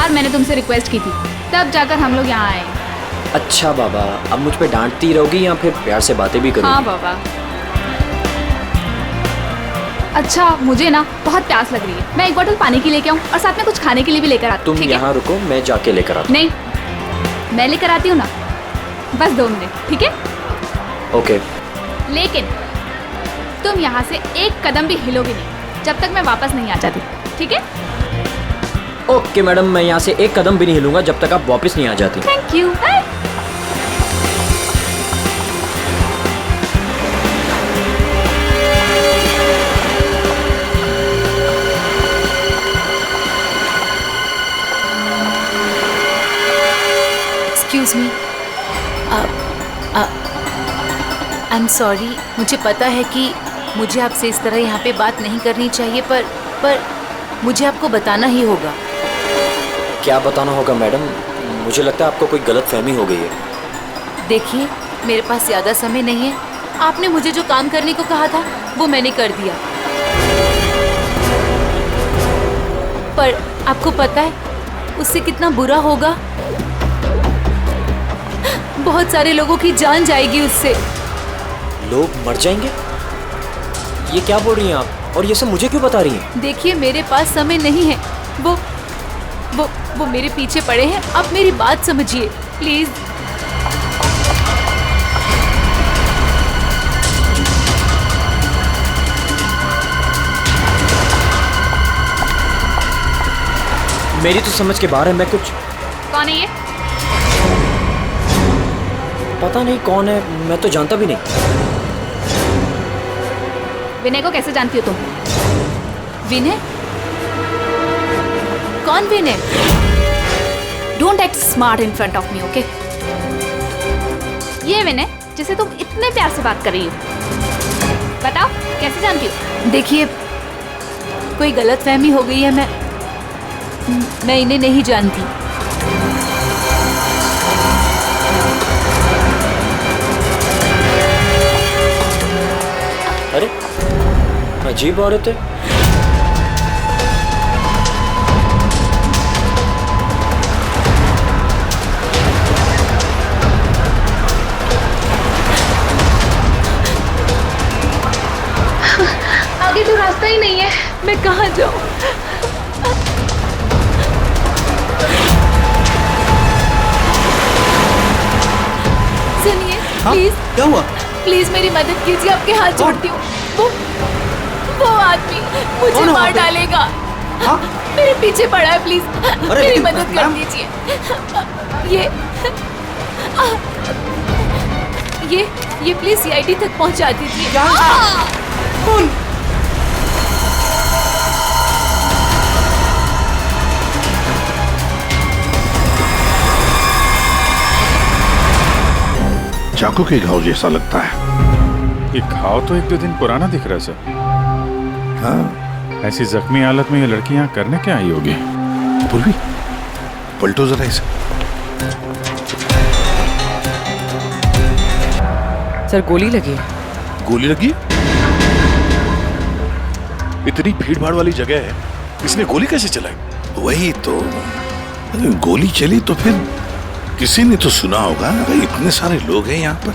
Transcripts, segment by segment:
बाद मैंने तुमसे रिक्वेस्ट की थी, तब जाकर हम लोग यहाँ आए। अच्छा बाबा, अब मुझ पे डांटती रहोगी या फिर प्यार से बातें भी करोगी? हाँ बाबा। अच्छा, मुझे ना बहुत प्यास लग रही है, मैं एक बोतल पानी की लेके आऊँ और साथ में कुछ खाने के लिए भी लेकर आती हूँ। तुम यहाँ रुको, मैं जाके लेकर आता हूँ। नहीं, मैं लेकर आती हूँ ना, बस 2 मिनट, ठीक है? ओके। लेकिन तुम यहाँ से एक कदम भी हिलोगे नहीं जब तक मैं वापस नहीं आ जाती, ठीक है? ओके मैडम, मैं यहाँ से एक कदम भी नहीं हिलूंगा जब तक आप वापस नहीं आ जाती। Thank you. Excuse me, I am sorry. मुझे पता है कि मुझे आपसे इस तरह यहाँ पे बात नहीं करनी चाहिए, पर मुझे आपको बताना ही होगा। क्या बताना होगा मैडम? मुझे लगता है आपको कोई गलतफहमी हो गई है। देखिए, मेरे पास ज़्यादा समय नहीं है। आपने मुझे जो काम करने को कहा था वो मैंने कर दिया, पर आपको पता है उससे कितना बुरा होगा? बहुत सारे लोगों की जान जाएगी उससे। लोग मर जाएंगे? ये क्या बोल रही हैं आप? और ये सब मुझे क्यों बता रही हैं? देखिए, मेरे पास समय नहीं है। वो मेरे पीछे पड़े हैं। आप मेरी बात समझिए प्लीज। मेरी तो समझ के बाहर है। मैं कुछ... कौन है ये? पता नहीं कौन है, मैं तो जानता भी नहीं। विनय को कैसे जानती हो तुम? विनय? कौन Vinay? Don't act smart in front of me, okay? ये विनय जिसे तुम इतने प्यार से बात कर रही हो। बताओ, कैसे जानती हो? देखिए, कोई गलतफहमी हो गई है। मैं इन्हें नहीं जानती। अरे, अजीब औरत है। आगे तो रास्ता ही नहीं है, मैं कहाँ जाऊँ? सुनिए, प्लीज। क्या हुआ? प्लीज मेरी मदद कीजिए, आपके हाथ जोड़ती हूँ। वो आदमी मुझे मार डालेगा। हाँ? मेरे पीछे पड़ा है, प्लीज मेरी मदद कर मैम? दीजिए। ये प्लीज सीआईडी तक पहुंचा दीजिए। कौन? चाकू के घाव जैसा लगता है। ये घाव तो 1-2 दिन पुराना दिख रहा है सर। हाँ, ऐसी जख्मी हालत में ये लड़की यहाँ करने क्या आई होगी? पूर्वी, पलटो जरा इसे। सर, गोली लगी है। गोली लगी? इतनी भीड़ भाड़ वाली जगह है, इसने गोली कैसे चलाई? वही तो, अगर गोली चली तो फिर किसी ने तो सुना होगा। अरे इतने सारे लोग हैं यहाँ पर।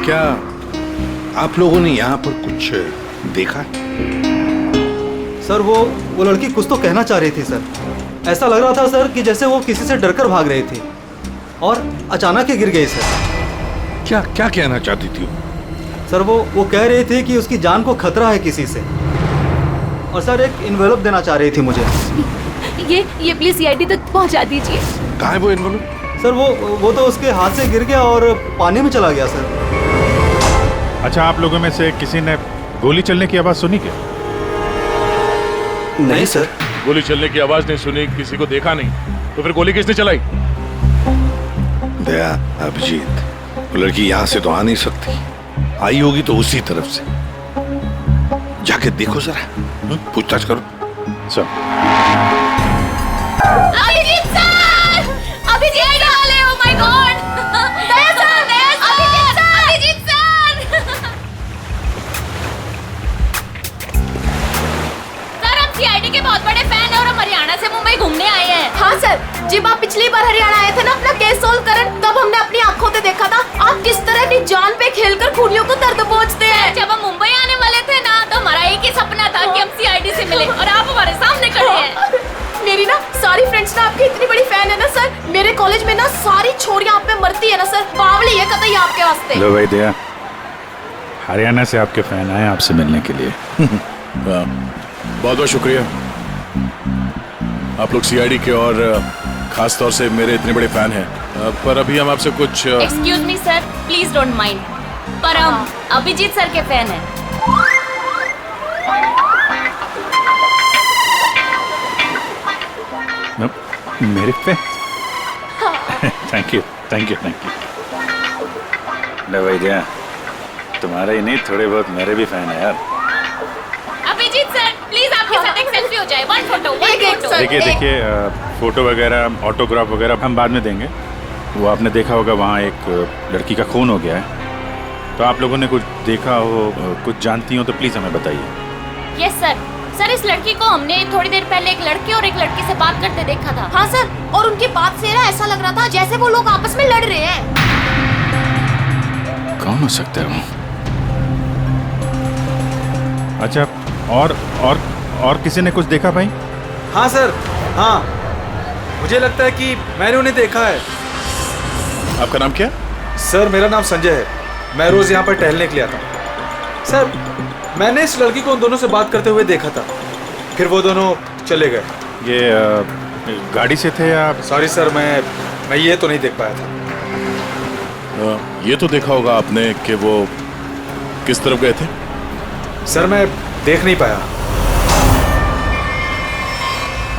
क्या आप लोगों ने यहाँ पर कुछ देखा? सर, वो लड़की कुछ तो कहना चाह रही थी सर। ऐसा लग रहा था सर कि जैसे वो किसी से डरकर भाग रही थी और अचानक ही गिर गई सर। क्या क्या कहना चाहती थी वो? सर, वो कह रही थी कि उसकी जान को खतरा है किसी से, और सर एक इन्वेलप देना चाह रही थी मुझे। ये प्लीज सीआईडी तक पहुंचा दीजिए। कहाँ है वो इन्वेलप? सर, वो तो उसके हाथ से गिर गया और पानी में चला गया सर। अच्छा, आप लोगों में से किसी ने गोली चलने की आवाज सुनी क्या? नहीं सर। गोली चलने की आवाज नहीं सुनी, किसी को देखा नहीं, तो फिर गोली किसने चलाई? दया, अभिजीत, वो लड़की यहाँ से तो आ नहीं सकती। आई होगी तो उसी तरफ से। जाके देखो जरा, पूछताछ करो। Sir, Abhijit sir! Abhijit! Oh my God! Daya sir! Abhijit sir! Haryana से मुंबई घूमने आए हैं। हाँ सर, जब आप पिछली बार हरियाणा आए थे ना अपना केस सोल्व करने, तब हमने अपनी आंखों से देखा था आप किस तरह अपनी जान पे खेलकर खूनियों को दर्द पहुंचते हैं। जब हम मुंबई आने वाले थे ना, तो हमारा एक ही सपना था कि हम सीआईडी से मिले, और आप हमारे सामने खड़े हैं। मेरी ना सारी फ्रेंड्स ना आपकी इतनी बड़ी फैन है ना सर, मेरे कॉलेज में ना सारी छोरियां आप पे मरती है ना सर, बावली है कतई आपके वास्ते। लो भाई दया, हरियाणा से आपके फैन आए आपसे मिलने के लिए। बहुत बहुत शुक्रिया। आप लोग सीआईडी के और खास तौर से मेरे इतने बड़े फैन हैं, पर अभी हम आपसे कुछ excuse me sir, please don't mind, पर हम अभिजीत सर के फैन हैं। मेरे fan? Thank you thank you thank you. लो भाई दया, तुम्हारे ही नहीं थोड़े बहुत मेरे भी फैन है यार। अभिजीत सर प्लीज आपके साथ एक सेल्फी हो जाए, वन फोटो। देखिए देखिए, फोटो वगैरह ऑटोग्राफ वगैरह हम बाद में देंगे। वो आपने देखा होगा वहाँ एक लड़की का खून हो गया है, तो आप लोगों ने कुछ देखा हो, कुछ जानती हो तो प्लीज़ हमें बताइए। Yes sir. सर इस लड़की को हमने थोड़ी देर पहले एक लड़के और एक लड़की से बात करते देखा था। हाँ सर, और उनकी बात से ना ऐसा लग रहा था जैसे वो लोग आपस में लड़ रहे हैं। कौन हो सकता है वो? अच्छा, और किसी ने कुछ देखा भाई? हाँ सर, हाँ, मुझे लगता है कि मैंने उन्हें देखा है। आपका नाम क्या? सर मेरा नाम संजय है, मैं रोज यहाँ पर टहलने के लिए आता हूँ। सर मैंने इस लड़की को उन दोनों से बात करते हुए देखा था, फिर वो दोनों चले गए। ये गाड़ी से थे या? सॉरी सर, मैं ये तो नहीं देख पाया था। ये तो देखा होगा आपने कि वो किस तरफ गए थे? सर मैं देख नहीं पाया।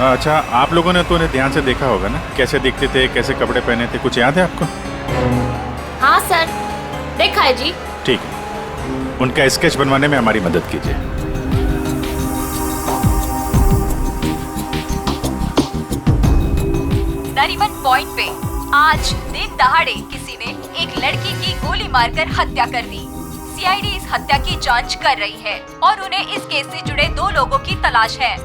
अच्छा, आप लोगों ने तो उन्हें ध्यान से देखा होगा ना, कैसे दिखते थे, कैसे कपड़े पहने थे, कुछ याद है आपको? हाँ सर, देखा है जी। ठीक है, उनका स्केच बनवाने में हमारी मदद कीजिए। नरीमन पॉइंट पे आज दिन दहाड़े किसी ने एक लड़की की गोली मारकर हत्या कर दी। सीआईडी इस हत्या की जांच कर रही है और उन्हें इस केस से जुड़े 2 लोगों की तलाश है।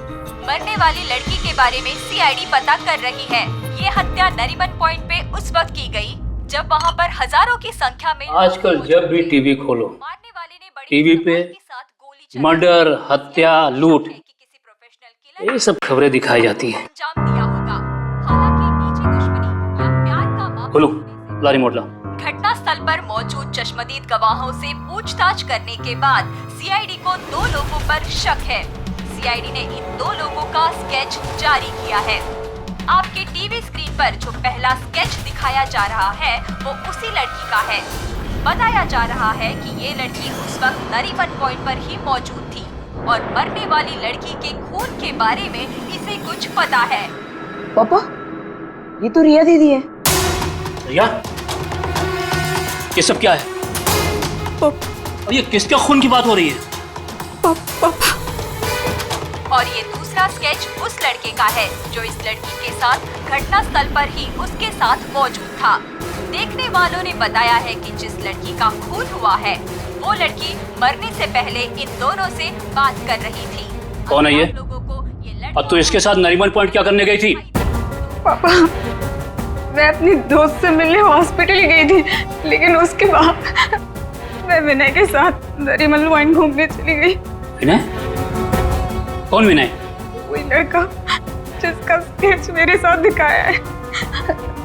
मरने वाली लड़की के बारे में सीआईडी पता कर रही है। ये हत्या नरीमन पॉइंट पे उस वक्त की गई जब वहाँ पर हजारों की संख्या में आजकल जब भी टीवी खोलो, टीवी पे मर्डर, हत्या, लूट, ये सब खबरें दिखाई जाती हैं। खोलो लारी मोटला। घटना स्थल पर मौजूद चश्मदीद गवाहों से पूछताछ करने के बाद सीआईडी को 2 लोगों पर शक है। सीआईडी ने इन 2 लोगों का स्केच जारी किया है। आपके टीवी स्क्रीन पर जो पहला स्केच दिखाया जा रहा है वो उसी लड़की का है। बताया जा रहा है कि ये लड़की उस वक्त नरीमन पॉइंट पर ही मौजूद थी और मरने वाली लड़की के खून के बारे में इसे कुछ पता है। पापा, ये तो रिया दीदी है। रिया, ये सब क्या है? और ये किसके खून की बात हो रही है? पापा। और ये दूसरा स्केच उस लड़के का है जो इस लड़की के साथ घटना स्थल पर ही उसके साथ मौजूद था। देखने वालों ने बताया है कि जिस लड़की का खून हुआ है वो लड़की मरने से पहले इन दोनों से बात कर रही थी। कौन है ये? और तू इसके साथ नरीमन पॉइंट क्या करने गई थी? पापा, मैं अपनी दोस्त से मिलने हॉस्पिटल गई थी, लेकिन उसके बाद मैं विनय के साथ नरीमन पॉइंट घूमने चली गई। विनय? कौन विनय? वही लड़का जिसका स्केच मेरे साथ दिखाया है,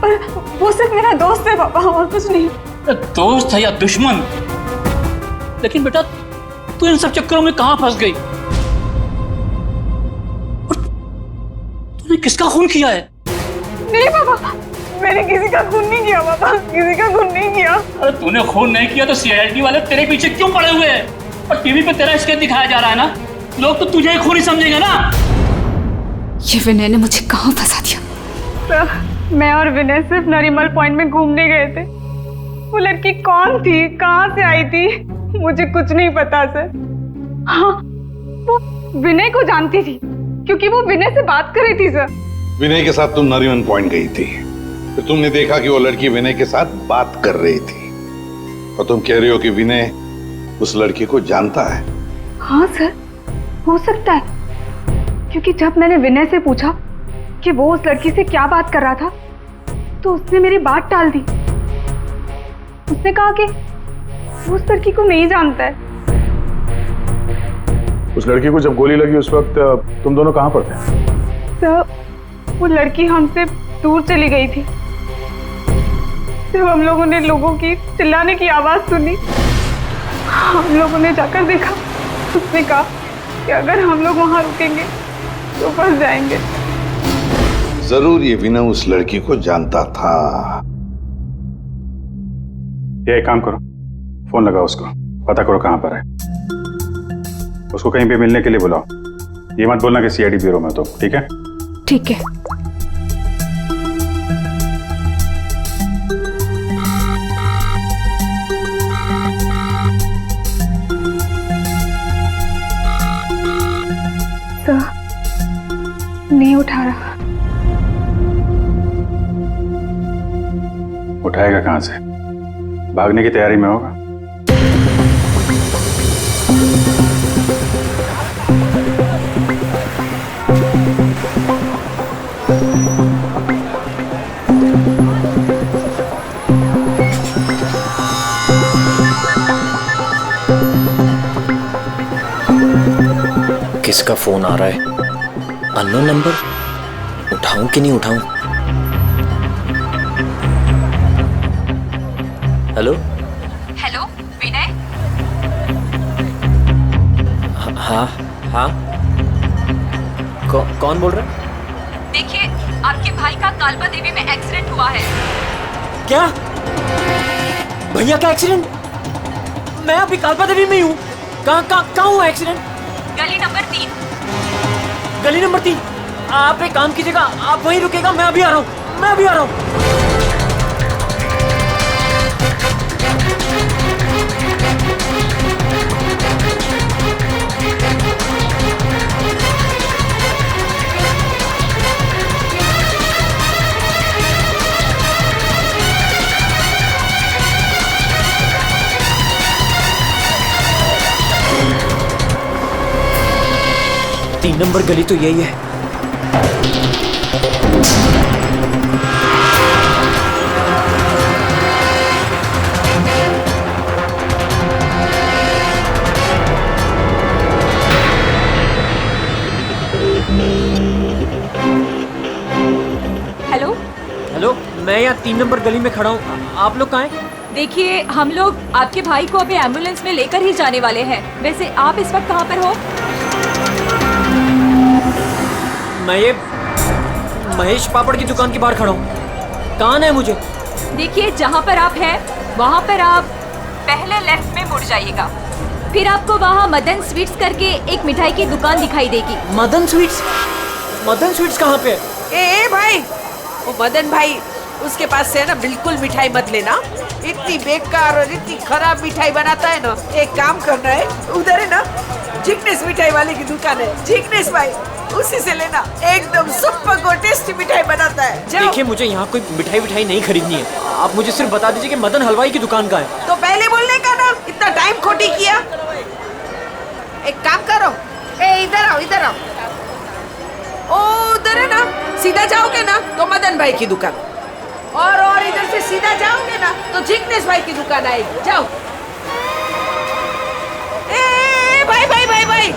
पर वो सिर्फ मेरा दोस्त है पापा, और कुछ नहीं। दोस्त है या दुश्मन? लेकिन बेटा तू इन सब चक्करों में कहाँ फंस गई? तूने किसका खून किया है? नहीं पापा, मैंने किसी का खून नहीं किया पापा, किसी का खून नहीं किया। अरे तूने खून नहीं किया तो सीआईडी वाले तेरे पीछे क्यों पड़े हुए हैं? और टीवी पे तेरा स्केच दिखाया जा रहा है ना, लोग तो तुझे ही खूनी समझेंगे ना। ये विनय ने मुझे कहाँ फंसा दिया? सर, मैं और विनय सिर्फ नरीमन पॉइंट में घूमने गए थे। वो लड़की कौन थी, कहाँ से आई थी, मुझे कुछ नहीं पता सर। हाँ, वो विनय को जानती थी क्योंकि वो विनय से बात कर रही थी सर। विनय के साथ तुम नरीमन पॉइंट गई थी, फिर तुमने देखा कि वो लड़की विनय के साथ बात कर रही थी, और तुम कह रही हो कि विनय उस लड़की को जानता है। हाँ सर, हो सकता है, क्योंकि जब मैंने विनय से पूछा कि वो उस लड़की से क्या बात कर रहा था, तो उसने मेरी बात टाल दी। उसने कहा कि वो उस लड़की को नहीं जानता है। उस लड़की को जब गोली लगी उस वक्त तुम दोनों कहाँ पर थे? सर, वो लड़की हमसे दूर चली गई थी। जब हम लोगों ने लोगों की चिल्लाने की आवाज सुनी, हम लोगों ने जाकर देखा। उसने कहा कि अगर हम लोग वहां रुकेंगे तो फंस जाएंगे। जरूर ये विनय उस लड़की को जानता था। ये एक काम करो, फोन लगाओ उसको, पता करो कहां पर है। उसको कहीं पे मिलने के लिए बुलाओ। ये मत बोलना कि सीआईडी ब्यूरो में, तो ठीक है? ठीक है। नहीं उठा रहा। उठाएगा कहां से? भागने की तैयारी में होगा। किसका फोन आ रहा है? Unknown number. उठाऊं कि नहीं उठाऊं? हेलो हेलो विनय। हाँ हाँ, कौन बोल रहा है? देखिए, आपके भाई का कालबा देवी में एक्सीडेंट हुआ है। क्या? भैया का एक्सीडेंट? मैं अभी कालबा देवी में ही हूँ। कहाँ हुआ एक्सीडेंट? गली नंबर 3। गली नंबर 3? आप एक काम कीजिएगा, आप वहीं रुकेगा, मैं अभी आ रहा हूँ। तीन नंबर गली तो यही है। हेलो हेलो, मैं यहाँ 3 नंबर गली में खड़ा हूँ। आप लोग कहाँ हैं? देखिए, हम लोग आपके भाई को अभी एम्बुलेंस में लेकर ही जाने वाले हैं। वैसे आप इस वक्त कहाँ पर हो? मैं ये महेश पापड़ की दुकान के बाहर खड़ा हूँ। कहाँ है मुझे? देखिए, जहाँ पर आप हैं वहाँ पर आप पहले लेफ्ट में मुड़ जाइएगा। फिर आपको वहाँ मदन स्वीट्स करके एक मिठाई की दुकान दिखाई देगी। मदन स्वीट्स? मदन स्वीट्स कहाँ पे है? ए भाई, वो मदन भाई, उसके पास से है ना बिल्कुल मिठाई मत लेना। इतनी बेकार और इतनी खराब मिठाई बनाता है ना। एक काम करना है, उधर है ना जिग्नेश मिठाई वाले की दुकान है, जिग्नेश भाई, उसी से लेना। एकदम सुपर को टेस्टी मिठाई बनाता है। देखिए, मुझे यहाँ कोई मिठाई नहीं खरीदनी है। आप मुझे सिर्फ बता दीजिए कि मदन हलवाई की दुकान कहाँ है। तो पहले बोलने का ना, इतना टाइम खोटी किया। एक काम करो, इधर आओ। ओ उधर है ना, सीधा जाओगे ना तो मदन भाई की दुकान, और इधर से सीधा जाओगे ना तो जिग्नेश भाई की दुकान आएगी। जाओ। भाई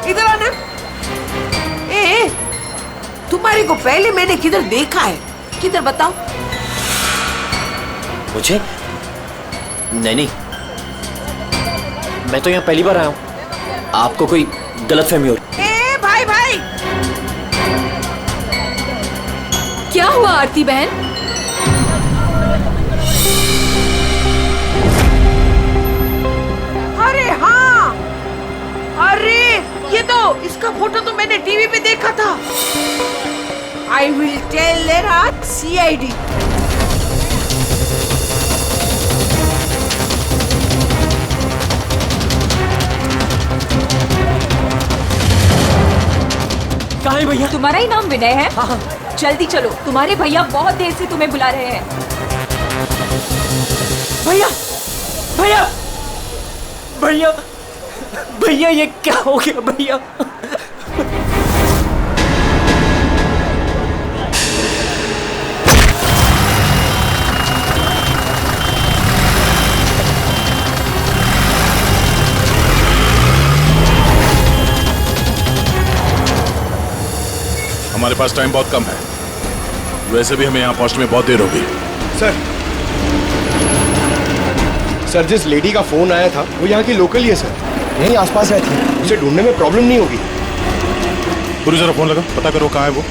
इधर आना। तुम्हारे को पहले मैंने किधर देखा है? किधर बताओ? मुझे? नहीं, मैं तो यहाँ पहली बार आया हूँ। आपको कोई गलतफहमी हो रही। भाई क्या हुआ आरती बहन? अरे हाँ, अरे ये तो, इसका फोटो तो मैंने टीवी पे देखा था। I will tell CID। कहाँ है भैया? तुम्हारा ही नाम विनय है? हाँ। जल्दी चलो, तुम्हारे भैया बहुत देर से तुम्हें बुला रहे हैं। भैया भैया भैया ये क्या हो गया भैया? हमारे पास टाइम बहुत कम है, वैसे भी हमें यहाँ पहुंचने में बहुत देर होगी। सर जिस लेडी का फोन आया था वो यहाँ की लोकल ही है सर, यहीं आसपास रहती है, उसे ढूंढने में प्रॉब्लम नहीं होगी। गुरु जरा फोन लगा, पता करो कहाँ है वो।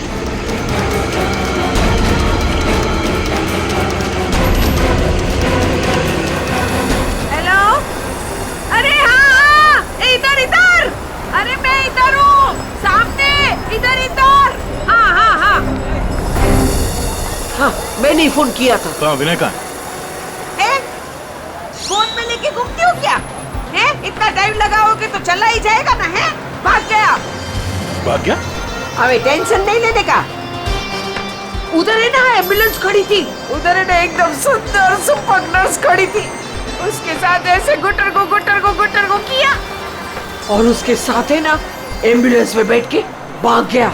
हेलो, अरे हाँ, इधर इधर, अरे मैं इधर हूँ, सामने, इधर इधर। हाँ हाँ हाँ हाँ, मैंने ही फोन किया था। तो विनय कहाँ है? फोन में लेके घूमती हो क्या? है? इतना टाइम लगाओगे तो चला ही जाएगा ना, है? भाग गया। भाग गया? अबे टेंशन नहीं लेने का। उधर है ना एम्बुलेंस खड़ी थी, उधर है ना एकदम सुंदर सुपर नर्स खड़ी थी, उसके साथ ऐसे गुटर को किया और उसके साथ है ना एम्बुलेंस में बैठ के भाग गया।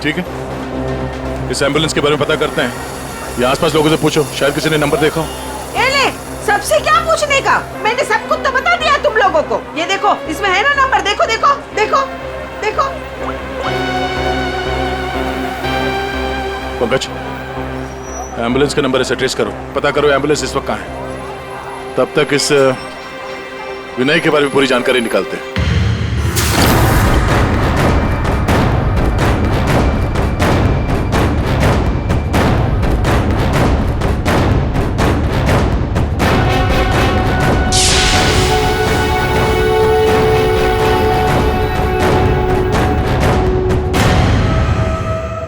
ठीक है, इस एम्बुलेंस के बारे में पता करते हैं। ये आसपास लोगों से पूछो, शायद किसी ने नंबर देखा हो। ये ले, सबसे क्या पूछने का? मैंने सब कुछ तो बता दिया तुम लोगों को। ये देखो, इसमें है ना नंबर, देखो देखो देखो देखो। पंकज, एम्बुलेंस का नंबर इसे ट्रेस करो, पता करो एम्बुलेंस इस वक्त कहाँ है। तब तक इस विनय के बारे में पूरी जानकारी निकालते हैं।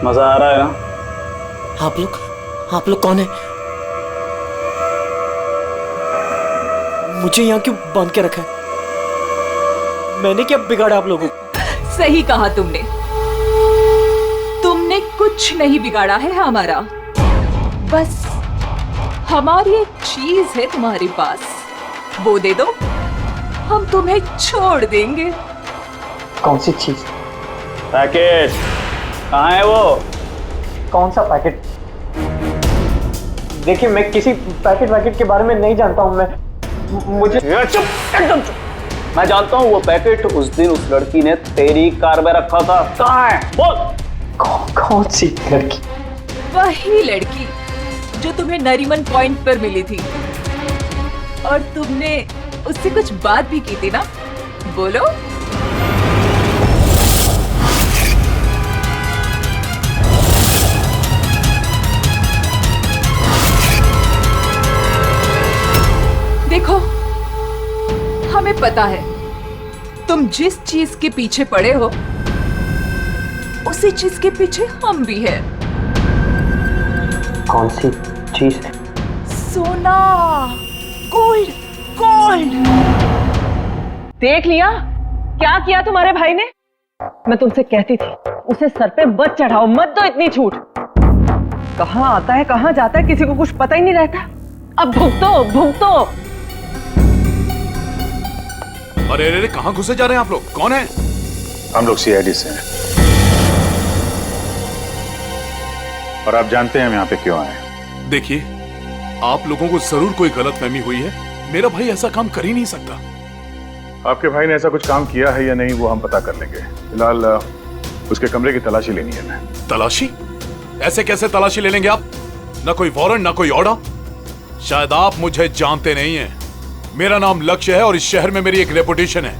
मजा आ रहा है ना? आप लोग कौन है? मुझे यहाँ क्यों बांध के रखा है? मैंने क्या बिगाड़ा आप लोगों को? सही कहा तुमने कुछ नहीं बिगाड़ा है हमारा, बस हमारी एक चीज है तुम्हारे पास, वो दे दो, हम तुम्हें छोड़ देंगे। कौन सी चीज? पैकेट कहाँ है वो? कौन सा पैकेट? देखिए मैं किसी पैकेट के बारे में नहीं जानता हूँ। मैं मुझे चुप, एकदम चुप। मैं जानता हूँ वो पैकेट उस दिन उस लड़की ने तेरी कार में रखा था। कहाँ है बोल? कौन सी लड़की? वही लड़की जो तुम्हें नरीमन पॉइंट पर मिली थी और तुमने उससे कुछ बात भी की थी ना, बोलो। देखो, हमें पता है तुम जिस चीज के पीछे पड़े हो उसी चीज के पीछे हम भी हैं। कौन सी चीज? सोना, गोल्ड, गोल्ड। देख लिया क्या किया तुम्हारे भाई ने? मैं तुमसे कहती थी उसे सर पे मत चढ़ाओ, मत दो इतनी छूट। कहाँ आता है कहाँ जाता है किसी को कुछ पता ही नहीं रहता। अब भुगतो भुगतो। अरे अरे कहाँ घुसे जा रहे हैं आप लोग? कौन है? हम लोग सीआईडी से हैं और आप जानते हैं हम यहाँ पे क्यों आए हैं। देखिए, आप लोगों को जरूर कोई गलतफहमी हुई है। मेरा भाई ऐसा काम कर ही नहीं सकता। आपके भाई ने ऐसा कुछ काम किया है या नहीं वो हम पता कर लेंगे। फिलहाल उसके कमरे की तलाशी लेनी है। मैं तलाशी? ऐसे कैसे तलाशी ले लेंगे आप? ना कोई वारंट ना कोई ऑर्डर। शायद आप मुझे जानते नहीं हैं। मेरा नाम लक्ष्य है और इस शहर में मेरी एक रेपुटेशन है।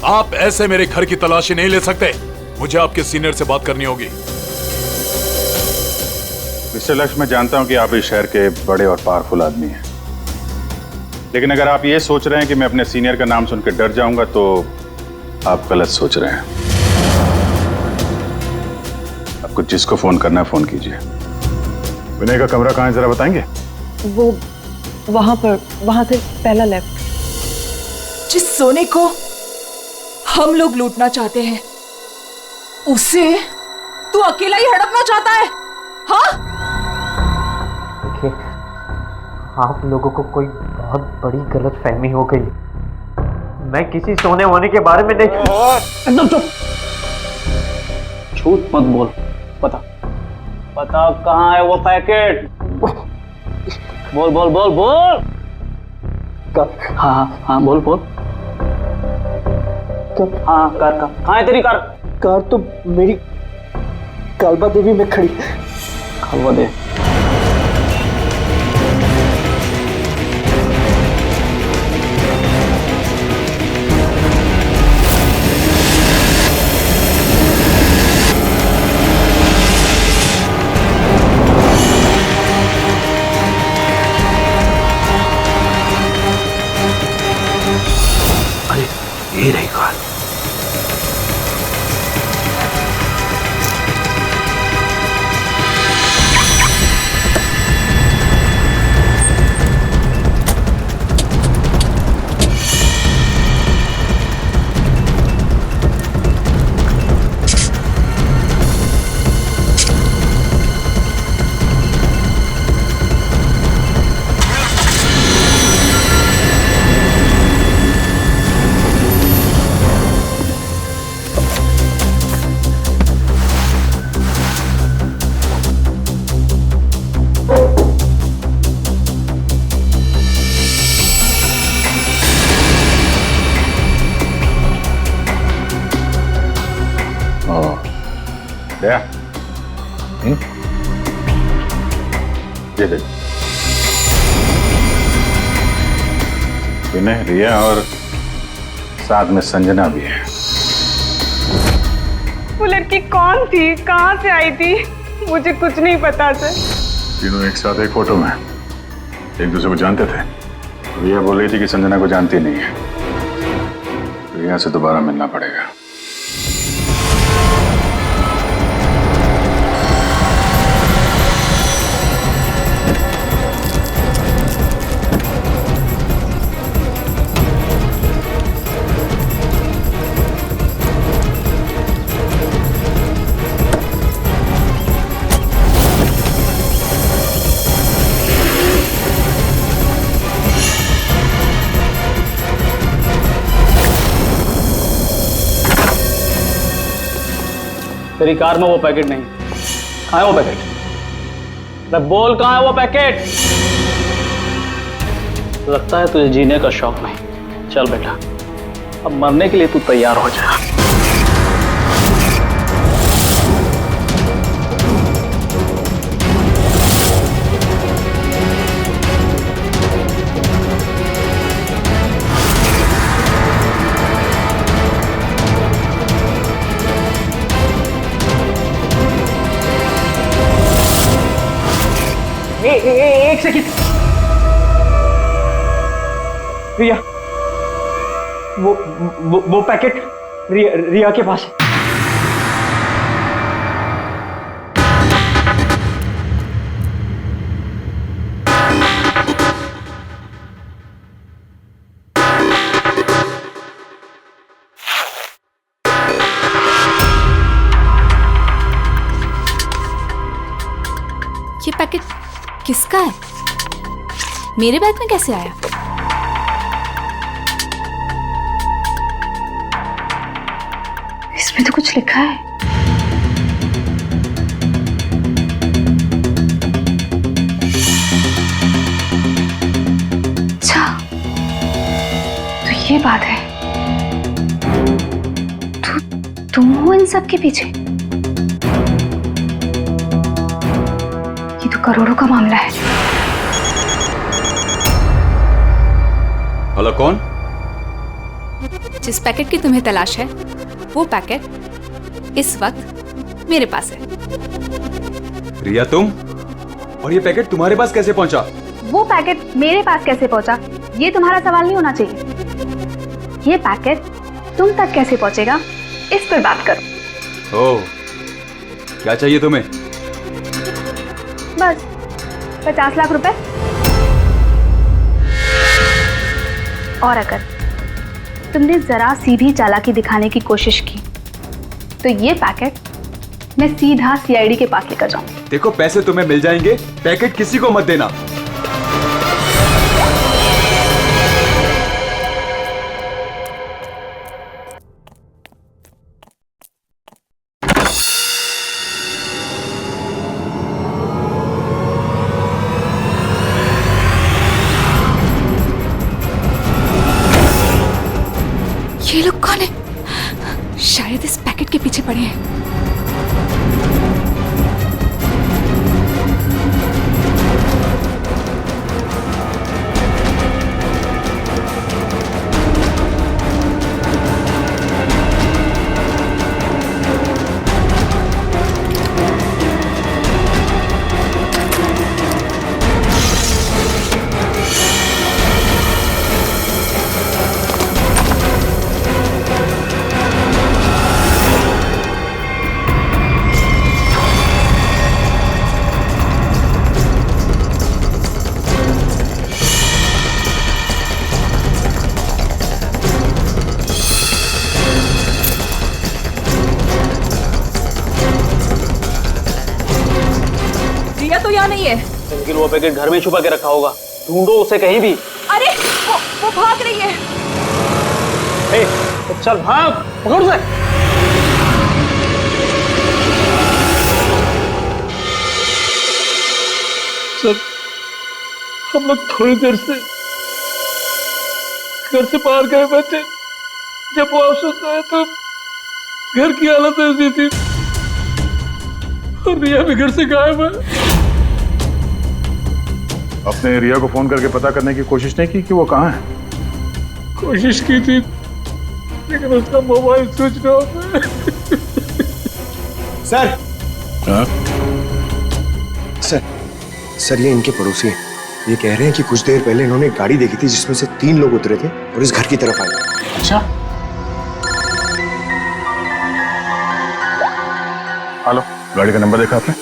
आप ऐसे मेरे घर की तलाशी नहीं ले सकते। मुझे आपके सीनियर से बात करनी होगी। मिस्टर लक्ष्य, मैं जानता हूं कि आप इस शहर के बड़े और पावरफुल आदमी हैं, लेकिन अगर आप ये सोच रहे हैं कि मैं अपने सीनियर का नाम सुनकर डर जाऊंगा तो आप गलत सोच रहे हैं। आपको जिसको फोन करना है फोन कीजिए। विनय का कमरा कहाँ है जरा बताएंगे? वो वहां पर, वहां से पहला लेफ्ट। जिस सोने को हम लोग लूटना चाहते हैं उसे तू अकेला ही हड़पना चाहता है? हाँ? आप लोगों को कोई बहुत बड़ी गलत फहमी हो गई। मैं किसी सोने वोने के बारे में नहीं। एकदम चुप, झूठ मत बोल। पता कहाँ है वो पैकेट? बोल बोल बोल बोल। हाँ बोल बोल। हाँ कार कहाँ है तेरी कार? कार तो मेरी कालबा देवी में खड़ी। कालबा देवी? ये रही कार। दया, ये देख, विनय, रिया और साथ में संजना भी है। वो लड़की कौन थी, कहाँ से आई थी? मुझे कुछ नहीं पता सर। तीनों एक साथ एक फोटो में एक दूसरे को जानते थे। रिया बोल रही थी कि संजना को जानती नहीं है। रिया से दोबारा मिलना पड़ेगा। तेरी कार में वो पैकेट नहीं। कहाँ है वो पैकेट? मैं बोल, कहाँ है वो पैकेट? लगता है तुझे जीने का शौक नहीं। चल बेटा, अब मरने के लिए तू तैयार हो जा। एक सेकंड। रिया, वो पैकेट रिया के पास है। ये पैकेट किसका है? मेरे बैग में कैसे आया? इसमें तो कुछ लिखा है। अच्छा, तो ये बात है। तुम हो इन सब के पीछे? करोड़ों का मामला है। हेलो, कौन? जिस पैकेट की तुम्हें तलाश है वो पैकेट इस वक्त मेरे पास है। रिया, तुम? और ये पैकेट तुम्हारे पास कैसे पहुंचा? वो पैकेट मेरे पास कैसे पहुंचा ये तुम्हारा सवाल नहीं होना चाहिए। ये पैकेट तुम तक कैसे पहुंचेगा इस पर बात करो। ओह, क्या चाहिए तुम्हें? बस 50 लाख रुपए। और अगर तुमने जरा सी भी चालाकी दिखाने की कोशिश की तो ये पैकेट मैं सीधा सीआईडी के पास लेकर जाऊं। देखो, पैसे तुम्हें मिल जाएंगे, पैकेट किसी को मत देना। रिया तो यहाँ नहीं है। लेकिन वो पैकेट घर में छुपा के रखा होगा, ढूंढो उसे कहीं भी। अरे वो भाग रही है। ए, चल भाग, पकड़ उसे। सर, हम लोग थोड़ी देर से घर से बाहर गए बैठे, जब वापस आए तो घर की हालत ऐसी थी और रिया भी घर से गायब है। अपने रिया को फोन करके पता करने की कोशिश नहीं की कि वो कहाँ है? कोशिश की थी लेकिन उसका मोबाइल स्विच ऑफ है। सर सर ये इनके पड़ोसी हैं। ये कह रहे हैं कि कुछ देर पहले इन्होंने एक गाड़ी देखी थी जिसमें से 3 लोग उतरे थे और इस घर की तरफ आए। अच्छा, हेलो, गाड़ी का नंबर देखा आपने?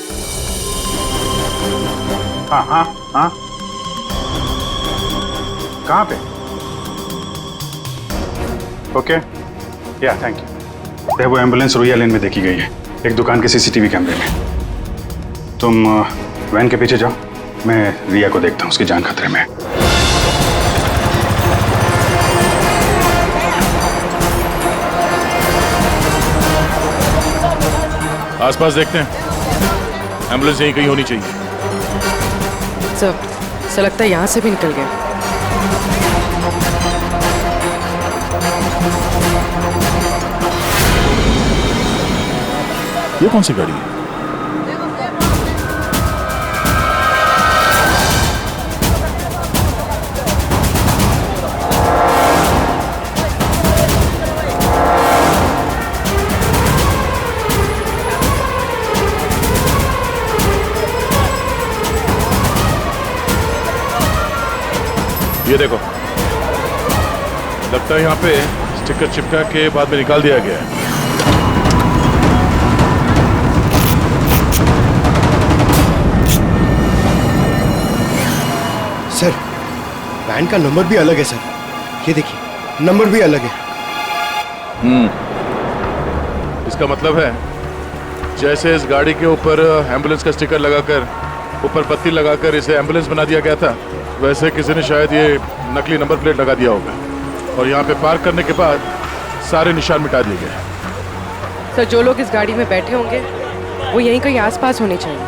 हाँ हाँ हाँ, कहाँ पे? ओके, या थैंक यू। वो एम्बुलेंस रोया लेन में देखी गई है, एक दुकान के सीसीटीवी कैमरे में। तुम वैन के पीछे जाओ, मैं रिया को देखता हूँ, उसकी जान खतरे में है। आसपास देखते हैं, एम्बुलेंस यहीं कहीं होनी चाहिए। सर लगता है यहाँ से भी निकल गए। ये कौन सी गाड़ी है? ये देखो, लगता है यहाँ पे स्टिकर चिपका के बाद में निकाल दिया गया है। सर वैन का नंबर भी अलग है सर, ये देखिए नंबर भी अलग है। इसका मतलब है जैसे इस गाड़ी के ऊपर एम्बुलेंस का स्टिकर लगाकर, ऊपर पत्ती लगाकर इसे एम्बुलेंस बना दिया गया था, वैसे किसी ने शायद ये नकली नंबर प्लेट लगा दिया होगा और यहाँ पे पार्क करने के बाद सारे निशान मिटा दिए गए। सर जो लोग इस गाड़ी में बैठे होंगे वो यहीं कहीं आसपास होने चाहिए।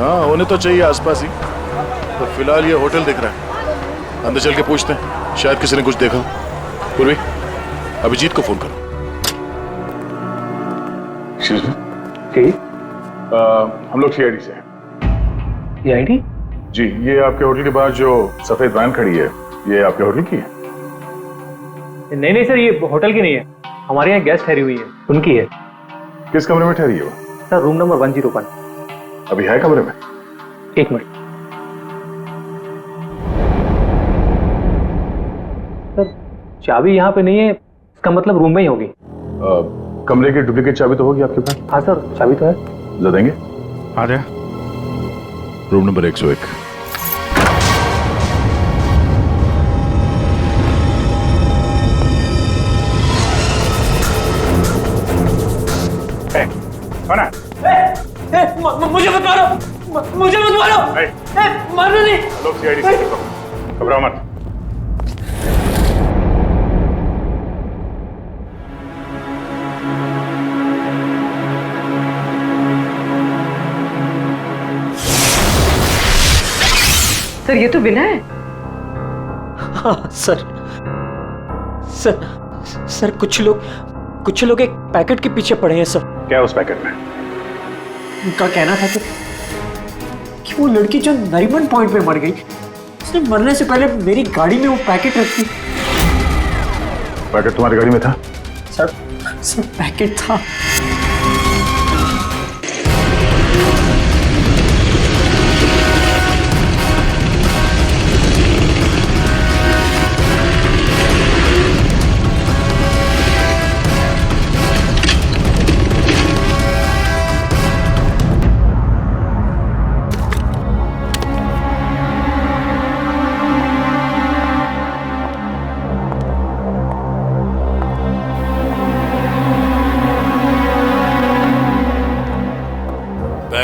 हाँ, होने तो चाहिए आसपास ही। तो फिलहाल ये होटल दिख रहा है, अंदर चल के पूछते हैं, शायद किसी ने कुछ देखा। पूर्वी, अभिजीत को फोन करो। हम लोग सीआईडी से हैं। सीआईडी? जी, ये आपके होटल के बाहर जो सफेद वैन खड़ी है, ये आपके होटल की है? नहीं सर, ये होटल की नहीं है, हमारे यहाँ गेस्ट ठहरी हुई है, उनकी है। किस कमरे में ठहरी है वो? Sir room number 101। अभी है कमरे में? एक मिनट सर, चाबी यहाँ पे नहीं है, इसका मतलब रूम में ही होगी। कमरे की डुप्लीकेट चाबी तो होगी आपके पास? हाँ सर, चाबी तो है। ला देंगे? आ जाए। Room number 101। मुझे मत मारो, मुझे मत मारो, मारो नहीं। लोग सीआईडी से देखो, घबराओ मत। सर ये तो विनय है। हाँ सर कुछ लोग एक पैकेट के पीछे पड़े हैं सर। क्या उस पैकेट में? उनका कहना था कि वो लड़की जो नरीमन पॉइंट पे मर गई, उसने मरने से पहले मेरी गाड़ी में वो पैकेट रखी। पैकेट तुम्हारी गाड़ी में था? सर पैकेट था।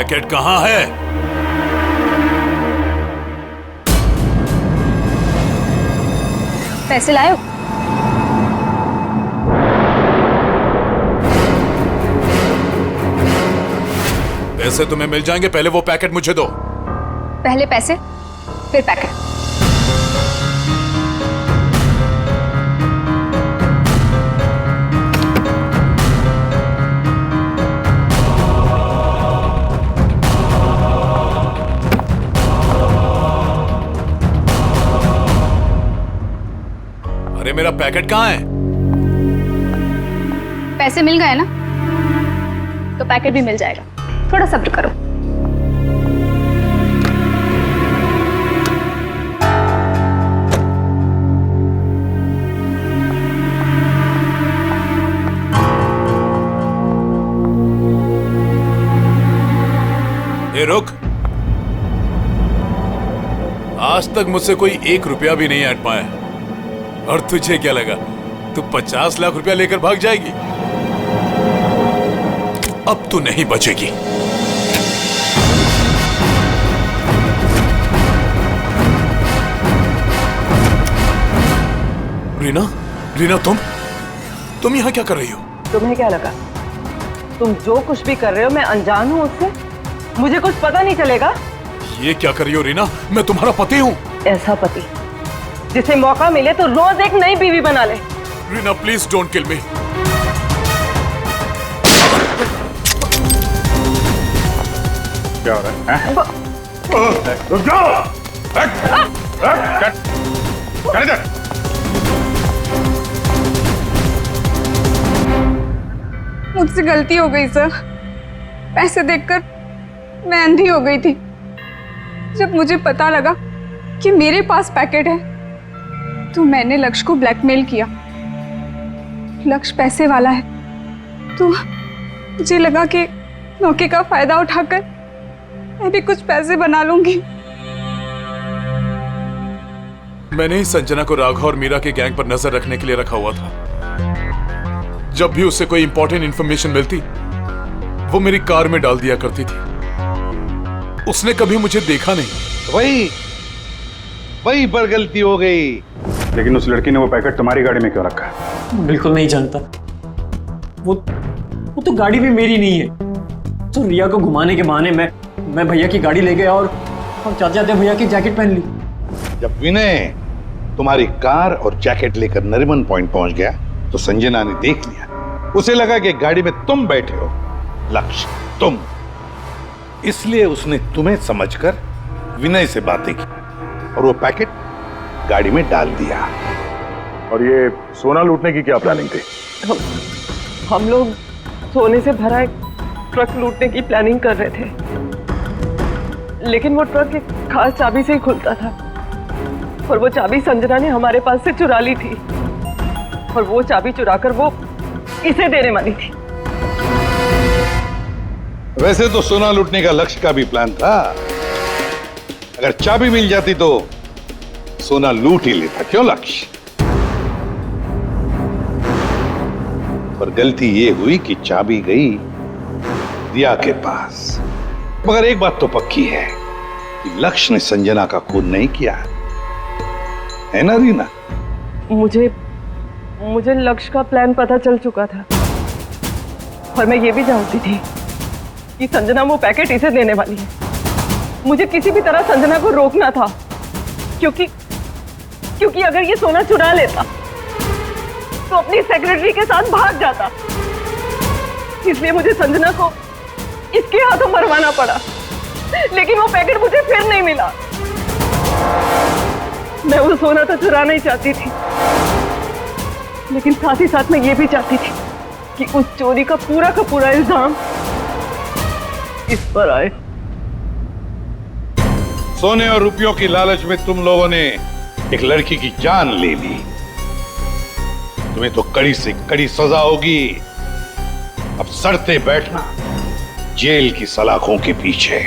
पैकेट कहाँ है? पैसे लाए? पैसे तुम्हें मिल जाएंगे, पहले वो पैकेट मुझे दो। पहले पैसे फिर पैकेट। अरे मेरा पैकेट कहाँ है? पैसे मिल गए ना, तो पैकेट भी मिल जाएगा। थोड़ा सब्र करो। ए रुक, आज तक मुझसे कोई 1 रुपया भी नहीं ऐंठ पाया, और तुझे क्या लगा तू 50 लाख रुपया लेकर भाग जाएगी? अब तू नहीं बचेगी। रीना, रीना तुम यहाँ क्या कर रही हो? तुम्हें क्या लगा तुम जो कुछ भी कर रहे हो मैं अनजान हूँ उससे? मुझे कुछ पता नहीं चलेगा? ये क्या कर रही हो रीना? मैं तुम्हारा पति हूँ। ऐसा पति जिसे मौका मिले तो रोज एक नई बीवी बना ले। रीना प्लीज डोंट किल मी। क्या हो रहा है? रुक जाओ! चल इधर! मुझसे गलती हो गई सर। पैसे देखकर मैं अंधी हो गई थी। जब मुझे पता लगा कि मेरे पास पैकेट है तो मैंने लक्ष्य को ब्लैकमेल किया। लक्ष्य पैसे वाला है तो मुझे लगा कि मौके का फायदा उठाकर मैं भी कुछ पैसे बना लूंगी। मैंने ही संजना को राघव और मीरा के गैंग पर नजर रखने के लिए रखा हुआ था। जब भी उससे कोई इंपॉर्टेंट इंफॉर्मेशन मिलती वो मेरी कार में डाल दिया करती थी। उसने कभी मुझे देखा नहीं। वही पर गलती हो गई। लेकिन उस लड़की ने वो पैकेट तुम्हारी गाड़ी में क्यों रखा है? बिल्कुल नहीं जानता। वो तो गाड़ी भी मेरी नहीं है। तो रिया को घुमाने के बहाने मैं भैया की गाड़ी ले गया और जाते जाते भैया की जैकेट पहन ली। जब विनय तुम्हारी कार और जैकेट लेकर नरीमन पॉइंट पहुंच गया तो संजना ने देख लिया। उसे लगा कि गाड़ी में तुम बैठे हो, लक्ष्य तुम, इसलिए उसने तुम्हें समझकर विनय से बातें की और वो पैकेट गाड़ी में डाल दिया। और ये सोना लूटने की क्या प्लानिंग थी? हम लोग सोने से भरा एक ट्रक लूटने की प्लानिंग कर रहे थे, लेकिन वो ट्रक एक खास चाबी से ही खुलता था और वो चाबी संजना ने हमारे पास से चुरा ली थी और वो चाबी चुराकर वो इसे देने वाली थी। वैसे तो सोना लूटने का लक्ष्य का भी प्लान था। अगर चाबी मिल जाती तो सोना लूट ही लेता, क्यों लक्ष्य? पर गलती ये हुई कि चाबी गई रिया के पास। मगर एक बात तो पक्की है कि लक्ष्य ने संजना का खून नहीं किया, है ना रीना? मुझे लक्ष्य का प्लान पता चल चुका था और मैं ये भी जानती थी कि संजना वो पैकेट इसे देने वाली है। मुझे किसी भी तरह संजना को रोकना था क्योंकि अगर ये सोना चुरा लेता तो अपनी सेक्रेटरी के साथ भाग जाता। इसलिए मुझे संजना को इसके हाथों मरवाना पड़ा, लेकिन वो पैकेट मुझे फिर नहीं मिला। मैं वो सोना तो चुराना ही चाहती थी, लेकिन साथ ही साथ मैं ये भी चाहती थी कि उस चोरी का पूरा इल्जाम इस पर आए। सोने और रुपयों की लालच में तुम लोगों ने एक लड़की की जान ले ली। तुम्हें तो कड़ी से कड़ी सजा होगी। अब सड़ते बैठना जेल की सलाखों के पीछे।